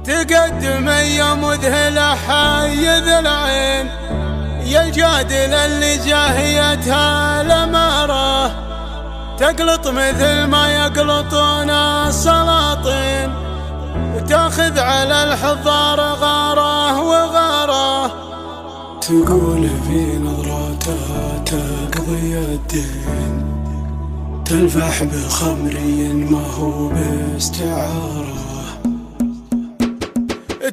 تقدم يا مذهلة حيذ العين، يا الجادل اللي جاهيتها الأمارة، تقلط مثل ما يقلطون السلاطين، وتاخذ على الحضار غارة وغارة. تقول في نظراتها تقضي الدين، تلفح بخمري ما هو باستعارة.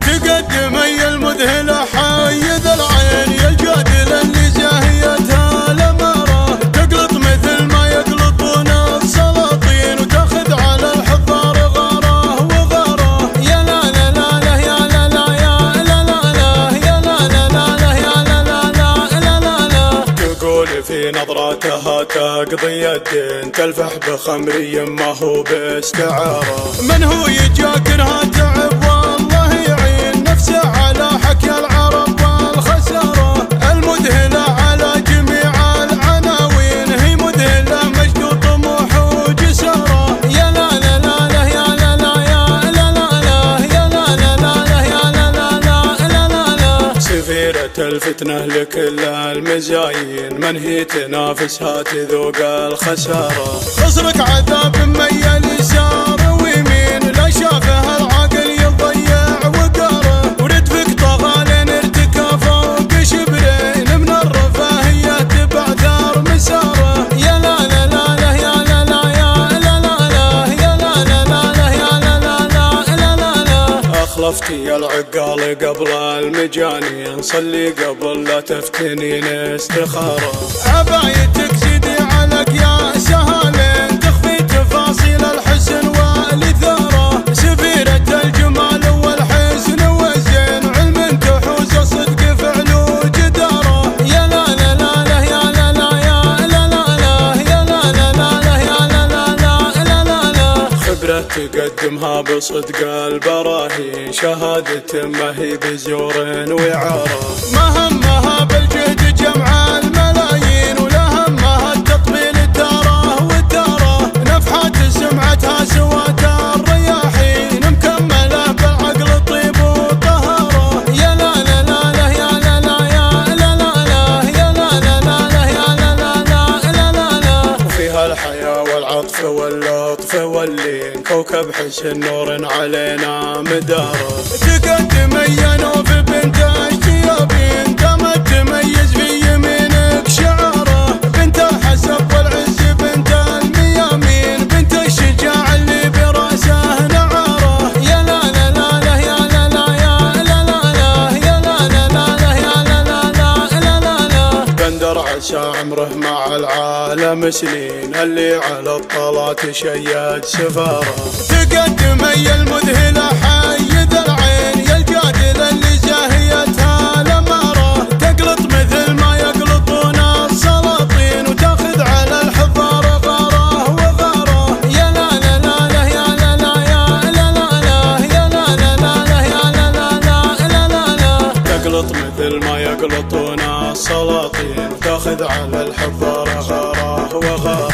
تقدم يا المذهلة حيذ العين، يا الجادل اللي جاهيتها الأمارة، تقلط مثل ما يقلطون السلاطين، وتاخذ على الحضار غارة وغارة. يا لا لا لا لا يا لا لا يا لا لا لا يا لا لا لا لا يا لا لا لا لا لا لا. تقول في نظراتها تقضي الدين، تلفح بخمري ما هو باستعارة. من هو يجاكرها تعب والله يعين نفسه على حكي العرب والخسارة. المذهلة على جميع العناوين، هي مذهلة مجد وطموح وجسارة. يا لا لا لا لا يا لا لا يا لا لا لا يا لا لا لا لا يا لا لا لا لا لا لا. سفيرة الفتنة لكل المزايين، من هي تنافسها تذوق الخسارة. خصرك عذاب ميل يسار ويمين، لا شافها العاقل يضيع وقاره، وردفك طغى ارتكى فوق شبرين، من الرفاهية تبعثر مساره. يا لا لا لا لا يا لا لا يا لا لا لا يا لا لا لا لا يا لا لا لا لا لا لا. أخلفتي العقال قبل المجانين، صلي قبل لا تفتنين استخارة. عبايتك زيدي عليك يا سهالين، تخفي تفاصيل الحسن والإثارة. سفيرة الجمال والحسن والزين، علم تحوز صدق فعل وجدارة. يا لا لا لا لا يا لا لا يا لا لا لا يا لا لا لا لا يا لا لا لا لا لا لا. خبرة تقدمها بصدق البراهين، شهادة ما هي بزور وعارة. ما همها بالجهد جمع الملايين، ولا همها التطبيل تاره وتاره. نفحات سمعتها سوات الرياحين، مكملة بالعقل طيب وطهارة. يا لا لا لا لا يا لا لا يا لا لا لا يا لا لا لا لا يا لا لا لا لا لا لا. وفيها الحياة والعطف واللطف واللين، كوكب حسن نور علينا مداره. تقدم يا نوف بنت الشيابين، تمت تميز في يمينك شعاره. بنت الحسب والعز بنت الميامين، بنت الشجاع اللي براسه نعاره. يا لا لا لا لا يا لا لا يا لا لا لا يا لا لا لا لا يا لا لا لا لا لا لا. بندر عسى عمره مع العالم سنين، اللي على الطلات شيد سفارة. تقدم يا المذهلة حيذ العين، يا الجادل اللي جاهيتها الأمارة، تقلط مثل ما يقلطون السلاطين، وتاخذ على الحضار غارة وغارة. يا لا لا لا لا يا لا لا يا لا لا لا يا لا لا لا لا يا لا لا لا لا لا لا. تقلط مثل ما يقلطون السلاطين، وتاخذ على الحضارة غارة وغارة.